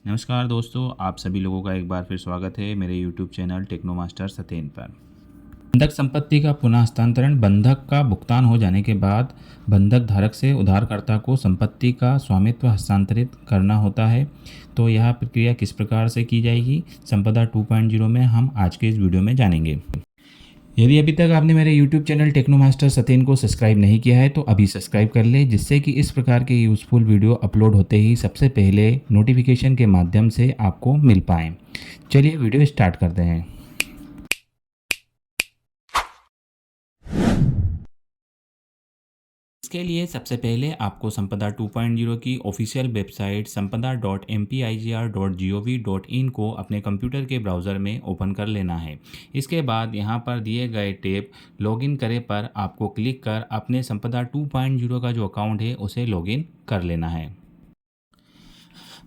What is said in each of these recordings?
नमस्कार दोस्तों, आप सभी लोगों का एक बार फिर स्वागत है मेरे YouTube चैनल टेक्नो मास्टर सतेन पर। बंधक संपत्ति का पुनः हस्तांतरण बंधक का भुगतान हो जाने के बाद बंधक धारक से उधारकर्ता को संपत्ति का स्वामित्व हस्तांतरित करना होता है। तो यह प्रक्रिया किस प्रकार से की जाएगी, संपदा 2.0 में हम आज के इस वीडियो में जानेंगे। यदि अभी तक आपने मेरे YouTube चैनल टेक्नो मास्टर सतेन को सब्सक्राइब नहीं किया है तो अभी सब्सक्राइब कर ले, जिससे कि इस प्रकार के यूज़फुल वीडियो अपलोड होते ही सबसे पहले नोटिफिकेशन के माध्यम से आपको मिल पाएँ। चलिए वीडियो स्टार्ट करते हैं। इसके लिए सबसे पहले आपको संपदा 2.0 की ऑफिशियल वेबसाइट sampada.mpigr.gov.in को अपने कंप्यूटर के ब्राउज़र में ओपन कर लेना है। इसके बाद यहाँ पर दिए गए टैब लॉगिन करें पर आपको क्लिक कर अपने संपदा 2.0 का जो अकाउंट है उसे लॉगिन कर लेना है।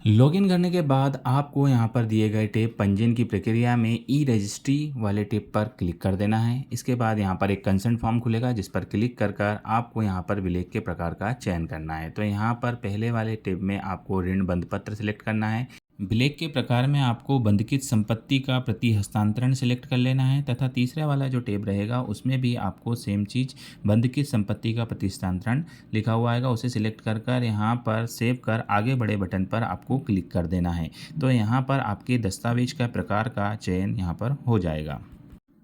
लॉगिन करने के बाद आपको यहाँ पर दिए गए टैब पंजीयन की प्रक्रिया में ई रजिस्ट्री वाले टैब पर क्लिक कर देना है। इसके बाद यहाँ पर एक कंसेंट फॉर्म खुलेगा, जिस पर क्लिक कर आपको यहाँ पर विलेख के प्रकार का चयन करना है। तो यहाँ पर पहले वाले टैब में आपको ऋण बंध पत्र सिलेक्ट करना है। विलेख के प्रकार में आपको बंधकित संपत्ति का प्रति हस्तांतरण सिलेक्ट कर लेना है, तथा तीसरा वाला जो टैब रहेगा उसमें भी आपको सेम चीज़ बंधकित संपत्ति का प्रति हस्तांतरण लिखा हुआ आएगा, उसे सिलेक्ट कर यहाँ पर सेव कर आगे बढ़े बटन पर आपको क्लिक कर देना है। तो यहाँ पर आपके दस्तावेज का प्रकार का चयन यहाँ पर हो जाएगा।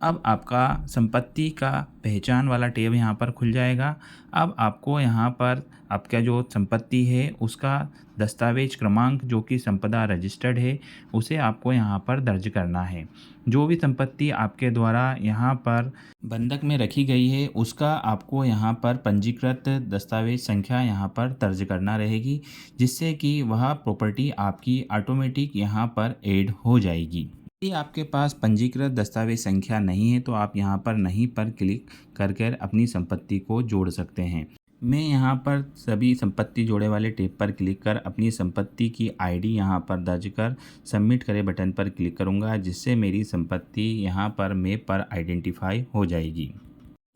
अब आपका संपत्ति का पहचान वाला टैब यहाँ पर खुल जाएगा। अब आपको यहाँ पर आपका जो संपत्ति है उसका दस्तावेज क्रमांक जो कि संपदा रजिस्टर्ड है उसे आपको यहाँ पर दर्ज करना है। जो भी संपत्ति आपके द्वारा यहाँ पर बंधक में रखी गई है उसका आपको यहाँ पर पंजीकृत दस्तावेज संख्या यहाँ पर दर्ज करना रहेगी, जिससे कि वह प्रॉपर्टी आपकी ऑटोमेटिक यहाँ पर ऐड हो जाएगी। यदि आपके पास पंजीकृत दस्तावेज संख्या नहीं है तो आप यहाँ पर नहीं पर क्लिक कर अपनी संपत्ति को जोड़ सकते हैं। मैं यहाँ पर सभी संपत्ति जोड़े वाले टैब पर क्लिक कर अपनी संपत्ति की आईडी यहाँ पर दर्ज कर सबमिट करें बटन पर क्लिक करूँगा, जिससे मेरी संपत्ति यहाँ पर मैप पर आइडेंटिफाई हो जाएगी।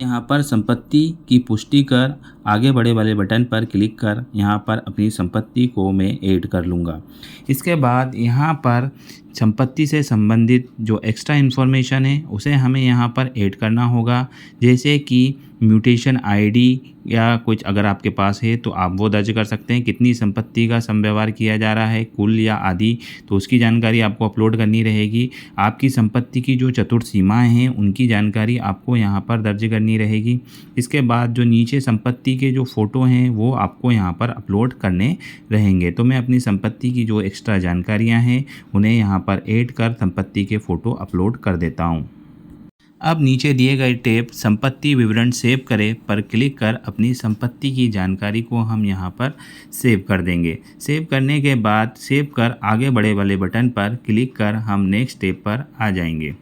यहाँ पर संपत्ति की पुष्टि कर आगे बढ़े वाले बटन पर क्लिक कर यहाँ पर अपनी संपत्ति को मैं ऐड कर लूँगा। इसके बाद यहाँ पर संपत्ति से संबंधित जो एक्स्ट्रा इन्फॉर्मेशन है उसे हमें यहाँ पर ऐड करना होगा, जैसे कि म्यूटेशन आईडी या कुछ अगर आपके पास है तो आप वो दर्ज कर सकते हैं। कितनी संपत्ति का समव्यवहार किया जा रहा है, कुल या आदि, तो उसकी जानकारी आपको अपलोड करनी रहेगी। आपकी संपत्ति की जो चतुर्थ सीमाएं हैं उनकी जानकारी आपको यहाँ पर दर्ज करनी रहेगी। इसके बाद जो नीचे संपत्ति के जो फ़ोटो हैं वो आपको यहाँ पर अपलोड करने रहेंगे। तो मैं अपनी संपत्ति की जो एक्स्ट्रा जानकारियाँ हैं उन्हें यहाँ पर ऐड कर संपत्ति के फ़ोटो अपलोड कर देता हूँ। अब नीचे दिए गए टैब संपत्ति विवरण सेव करें पर क्लिक कर अपनी संपत्ति की जानकारी को हम यहाँ पर सेव कर देंगे। सेव करने के बाद सेव कर आगे बढ़े वाले बटन पर क्लिक कर हम नेक्स्ट टैब पर आ जाएंगे।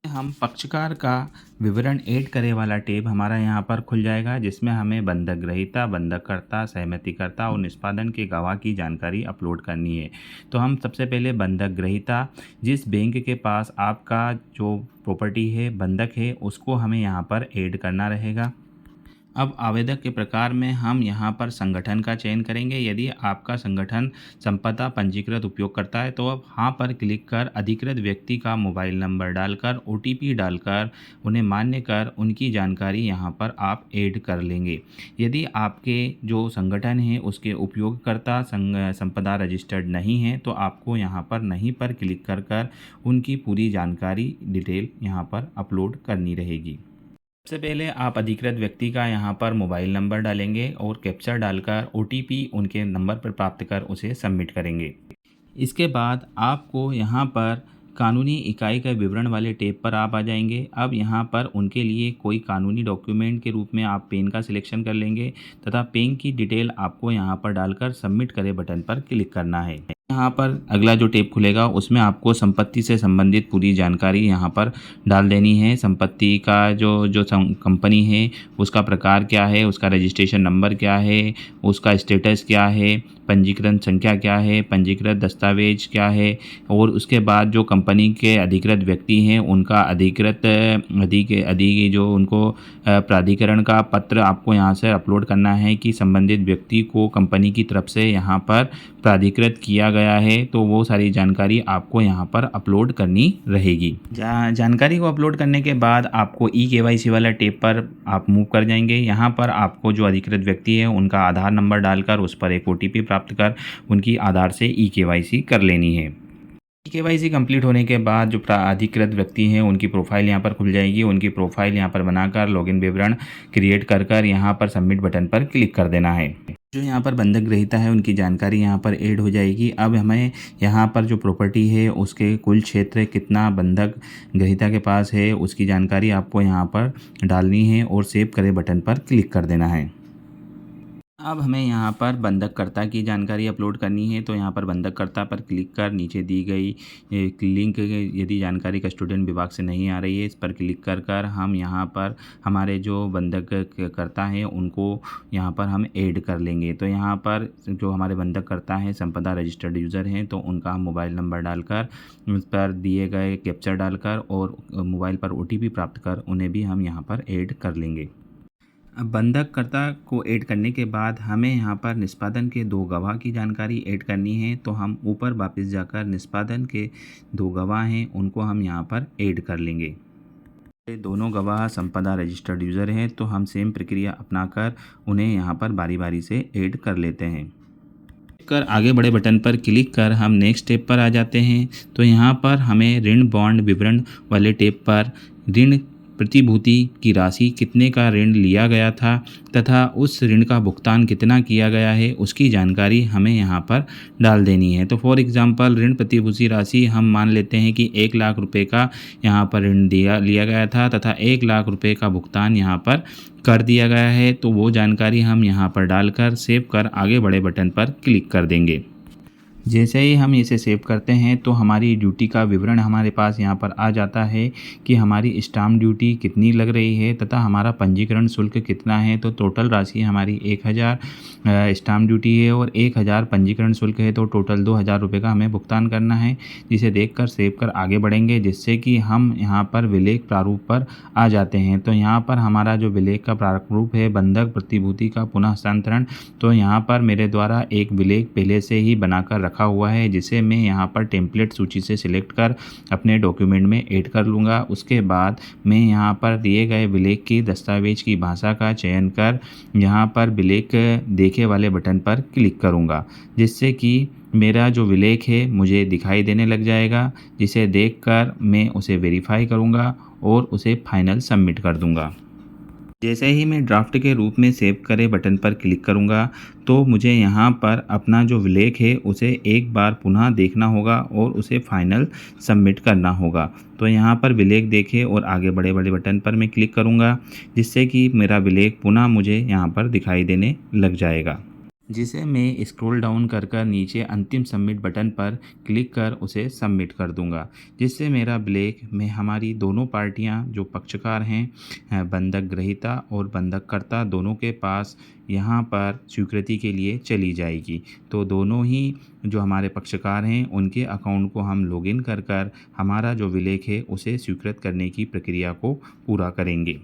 हम पक्षकार का विवरण ऐड करे वाला टैब हमारा यहाँ पर खुल जाएगा, जिसमें हमें बंधक ग्रहीता, बंधककर्ता, सहमतिकर्ता और निष्पादन के गवाह की जानकारी अपलोड करनी है। तो हम सबसे पहले बंधक ग्रहीता, जिस बैंक के पास आपका जो प्रॉपर्टी है बंधक है उसको हमें यहाँ पर ऐड करना रहेगा। अब आवेदक के प्रकार में हम यहाँ पर संगठन का चयन करेंगे। यदि आपका संगठन संपदा पंजीकृत उपयोग करता है तो अब हाँ पर क्लिक कर अधिकृत व्यक्ति का मोबाइल नंबर डालकर OTP डालकर उन्हें मान्य कर उनकी जानकारी यहाँ पर आप ऐड कर लेंगे। यदि आपके जो संगठन है उसके उपयोगकर्ता संपदा रजिस्टर्ड नहीं है तो आपको यहाँ पर नहीं पर क्लिक कर उनकी पूरी जानकारी डिटेल यहाँ पर अपलोड करनी रहेगी। सबसे पहले आप अधिकृत व्यक्ति का यहाँ पर मोबाइल नंबर डालेंगे और कैप्चा डालकर OTP उनके नंबर पर प्राप्त कर उसे सबमिट करेंगे। इसके बाद आपको यहाँ पर कानूनी इकाई का विवरण वाले टैब पर आप आ जाएंगे। अब यहाँ पर उनके लिए कोई कानूनी डॉक्यूमेंट के रूप में आप पेन का सिलेक्शन कर लेंगे तथा पेन की डिटेल आपको यहाँ पर डालकर सबमिट करे बटन पर क्लिक करना है। यहाँ पर अगला जो टैब खुलेगा उसमें आपको संपत्ति से संबंधित पूरी जानकारी यहाँ पर डाल देनी है। संपत्ति का जो कंपनी है उसका प्रकार क्या है, उसका रजिस्ट्रेशन नंबर क्या है, उसका स्टेटस क्या है, पंजीकरण संख्या क्या है, पंजीकृत दस्तावेज क्या है, और उसके बाद जो कंपनी के अधिकृत व्यक्ति हैं उनका अधिकृत जो उनको प्राधिकरण का पत्र आपको यहाँ से अपलोड करना है कि संबंधित व्यक्ति को कंपनी की तरफ से यहाँ पर प्राधिकृत किया गया है तो वो सारी जानकारी आपको यहाँ पर अपलोड करनी रहेगी। जानकारी को अपलोड करने के बाद आपको ई-केवाईसी वाला टैब पर आप मूव कर जाएंगे। यहाँ पर आपको जो अधिकृत व्यक्ति है उनका आधार नंबर डालकर उस पर एक OTP प्राप्त कर उनकी आधार से ई-केवाईसी कर लेनी है। ई-केवाईसी कंप्लीट होने के बाद जो अधिकृत व्यक्ति हैं उनकी प्रोफाइल यहाँ पर खुल जाएगी। उनकी प्रोफाइल यहाँ पर बनाकर लॉगिन विवरण क्रिएट कर यहाँ पर सबमिट बटन पर क्लिक कर देना है। जो यहाँ पर बंधक ग्रहीता है उनकी जानकारी यहाँ पर ऐड हो जाएगी। अब हमें यहाँ पर जो प्रॉपर्टी है उसके कुल क्षेत्र कितना बंधक ग्रहीता के पास है उसकी जानकारी आपको यहाँ पर डालनी है और सेव करे बटन पर क्लिक कर देना है। अब हमें यहाँ पर बंधककर्ता की जानकारी अपलोड करनी है तो यहाँ पर बंधककर्ता पर क्लिक कर नीचे दी गई एक लिंक यदि जानकारी कस्टोडियन विभाग से नहीं आ रही है इस पर क्लिक कर हम यहाँ पर हमारे जो बंधककर्ता हैं उनको यहाँ पर हम ऐड कर लेंगे। तो यहाँ पर जो हमारे बंधककर्ता हैं संपदा रजिस्टर्ड यूज़र हैं तो उनका हम मोबाइल नंबर डालकर उस पर दिए गए कैप्चर डालकर और मोबाइल पर OTP प्राप्त कर उन्हें भी हम यहाँ पर ऐड कर लेंगे। अब बंधककर्ता को ऐड करने के बाद हमें यहाँ पर निष्पादन के 2 गवाह की जानकारी ऐड करनी है तो हम ऊपर वापस जाकर निष्पादन के 2 गवाह हैं उनको हम यहाँ पर ऐड कर लेंगे। ये दोनों गवाह संपदा रजिस्टर्ड यूज़र हैं तो हम सेम प्रक्रिया अपनाकर उन्हें यहाँ पर बारी बारी से ऐड कर लेते हैं। कर आगे बढ़े बटन पर क्लिक कर हम नेक्स्ट स्टेप पर आ जाते हैं। तो यहाँ पर हमें ऋण बॉन्ड विवरण वाले टैब पर ऋण प्रतिभूति की राशि कितने का ऋण लिया गया था तथा उस ऋण का भुगतान कितना किया गया है उसकी जानकारी हमें यहाँ पर डाल देनी है। तो फॉर एग्ज़ाम्पल ऋण प्रतिभूति राशि हम मान लेते हैं कि 1 लाख रुपए का यहाँ पर ऋण लिया गया था तथा 1 लाख रुपए का भुगतान यहाँ पर कर दिया गया है। तो वो जानकारी हम यहाँ पर डालकर सेव कर आगे बढ़े बटन पर क्लिक कर देंगे। जैसे ही हम इसे सेव करते हैं तो हमारी ड्यूटी का विवरण हमारे पास यहाँ पर आ जाता है कि हमारी स्टाम्प ड्यूटी कितनी लग रही है तथा हमारा पंजीकरण शुल्क कितना है। तो टोटल राशि हमारी 1000 स्टाम्प ड्यूटी है और 1000 पंजीकरण शुल्क है तो टोटल 2000 रुपये का हमें भुगतान करना है, जिसे देखकर सेव कर आगे बढ़ेंगे जिससे कि हम यहाँ पर विलेख प्रारूप पर आ जाते हैं। तो यहाँ पर हमारा जो विलेख का प्रारूप है बंधक प्रतिभूति का पुनः हस्तांतरण, तो यहाँ पर मेरे द्वारा एक विलेख पहले से ही बनाकर रखा हुआ है जिसे मैं यहाँ पर टेम्पलेट सूची से सिलेक्ट कर अपने डॉक्यूमेंट में ऐड कर लूँगा। उसके बाद मैं यहाँ पर दिए गए विलेख की दस्तावेज की भाषा का चयन कर यहाँ पर विलेख देखे वाले बटन पर क्लिक करूँगा, जिससे कि मेरा जो विलेख है मुझे दिखाई देने लग जाएगा, जिसे देखकर मैं उसे वेरीफाई करूँगा और उसे फाइनल सबमिट कर दूँगा। जैसे ही मैं ड्राफ्ट के रूप में सेव करे बटन पर क्लिक करूंगा तो मुझे यहाँ पर अपना जो विलेख है उसे एक बार पुनः देखना होगा और उसे फाइनल सबमिट करना होगा। तो यहाँ पर विलेख देखे और आगे बड़े बड़े बटन पर मैं क्लिक करूँगा, जिससे कि मेरा विलेख पुनः मुझे यहाँ पर दिखाई देने लग जाएगा, जिसे मैं स्क्रॉल डाउन कर नीचे अंतिम सबमिट बटन पर क्लिक कर उसे सबमिट कर दूंगा, जिससे मेरा विलेख में हमारी दोनों पार्टियां जो पक्षकार हैं बंधक ग्रहीता और बंधककर्ता दोनों के पास यहाँ पर स्वीकृति के लिए चली जाएगी। तो दोनों ही जो हमारे पक्षकार हैं उनके अकाउंट को हम लॉगिन कर हमारा जो विलेख है उसे स्वीकृत करने की प्रक्रिया को पूरा करेंगे।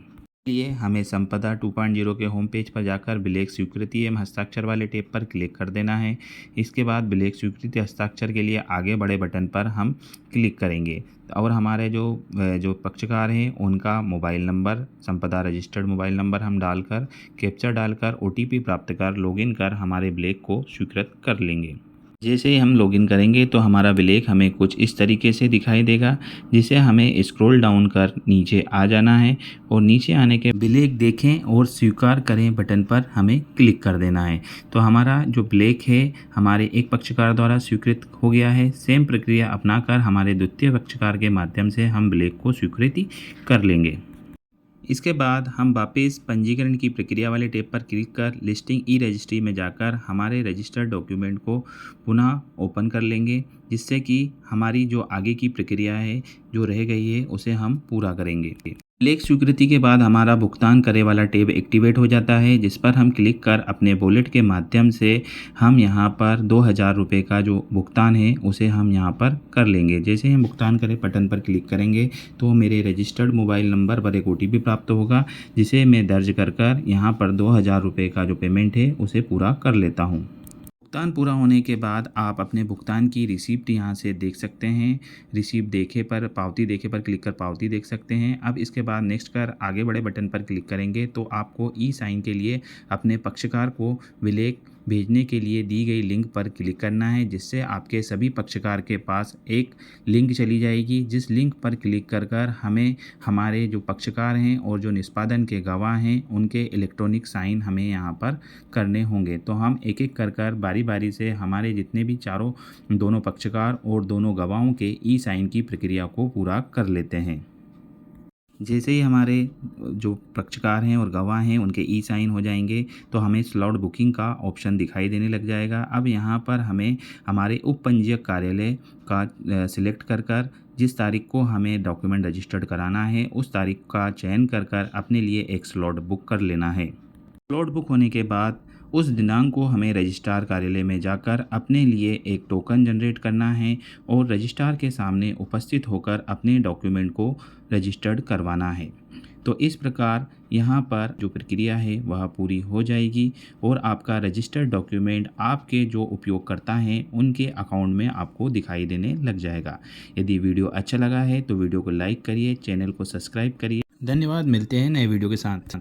लिए हमें संपदा 2.0 के होम पेज पर जाकर विलेख स्वीकृति एवं हस्ताक्षर वाले टैब पर क्लिक कर देना है। इसके बाद विलेख स्वीकृति हस्ताक्षर के लिए आगे बढ़े बटन पर हम क्लिक करेंगे और हमारे जो पक्षकार हैं उनका मोबाइल नंबर संपदा रजिस्टर्ड मोबाइल नंबर हम डालकर कैप्चर डालकर OTP प्राप्त कर लॉगिन कर हमारे विलेख को स्वीकृत कर लेंगे। जैसे ही हम लॉगिन करेंगे तो हमारा विलेख हमें कुछ इस तरीके से दिखाई देगा, जिसे हमें स्क्रॉल डाउन कर नीचे आ जाना है और नीचे आने के विलेख देखें और स्वीकार करें बटन पर हमें क्लिक कर देना है। तो हमारा जो विलेख है हमारे एक पक्षकार द्वारा स्वीकृत हो गया है। सेम प्रक्रिया अपनाकर हमारे द्वितीय पक्षकार के माध्यम से हम विलेख को स्वीकृति कर लेंगे। इसके बाद हम वापस पंजीकरण की प्रक्रिया वाले टैब पर क्लिक कर लिस्टिंग ई रजिस्ट्री में जाकर हमारे रजिस्टर्ड डॉक्यूमेंट को पुनः ओपन कर लेंगे, जिससे कि हमारी जो आगे की प्रक्रिया है जो रह गई है उसे हम पूरा करेंगे। विलेख स्वीकृति के बाद हमारा भुगतान करे वाला टैब एक्टिवेट हो जाता है, जिस पर हम क्लिक कर अपने वॉलेट के माध्यम से हम यहाँ पर 2000 रुपये का जो भुगतान है उसे हम यहाँ पर कर लेंगे। जैसे हम भुगतान करें बटन पर क्लिक करेंगे तो मेरे रजिस्टर्ड मोबाइल नंबर पर एक OTP प्राप्त होगा, जिसे मैं दर्ज कर यहाँ पर 2000 रुपये का जो पेमेंट है उसे पूरा कर लेता हूँ। भुगतान पूरा होने के बाद आप अपने भुगतान की रिसीप्ट यहाँ से देख सकते हैं। रिसीप्ट देखे पर पावती देखे पर क्लिक कर पावती देख सकते हैं। अब इसके बाद नेक्स्ट कर आगे बढ़े बटन पर क्लिक करेंगे तो आपको ई साइन के लिए अपने पक्षकार को विलेख भेजने के लिए दी गई लिंक पर क्लिक करना है, जिससे आपके सभी पक्षकार के पास एक लिंक चली जाएगी। जिस लिंक पर क्लिक कर कर हमें हमारे जो पक्षकार हैं और जो निष्पादन के गवाह हैं उनके इलेक्ट्रॉनिक साइन हमें यहाँ पर करने होंगे। तो हम एक एक कर कर बारी बारी से हमारे जितने भी चारों दोनों पक्षकार और दोनों गवाहों के ई साइन की प्रक्रिया को पूरा कर लेते हैं। जैसे ही हमारे जो पक्षकार हैं और गवाह हैं उनके ई साइन हो जाएंगे तो हमें स्लॉट बुकिंग का ऑप्शन दिखाई देने लग जाएगा। अब यहाँ पर हमें हमारे उप पंजीयक कार्यालय का सिलेक्ट कर कर जिस तारीख को हमें डॉक्यूमेंट रजिस्टर्ड कराना है उस तारीख का चयन कर कर अपने लिए एक स्लॉट बुक कर लेना है। स्लॉट बुक होने के बाद उस दिनांक को हमें रजिस्ट्रार कार्यालय में जाकर अपने लिए एक टोकन जनरेट करना है और रजिस्ट्रार के सामने उपस्थित होकर अपने डॉक्यूमेंट को रजिस्टर्ड करवाना है। तो इस प्रकार यहाँ पर जो प्रक्रिया है वह पूरी हो जाएगी और आपका रजिस्टर्ड डॉक्यूमेंट आपके जो उपयोगकर्ता हैं उनके अकाउंट में आपको दिखाई देने लग जाएगा। यदि वीडियो अच्छा लगा है तो वीडियो को लाइक करिए, चैनल को सब्सक्राइब करिए। धन्यवाद, मिलते हैं नए वीडियो के साथ।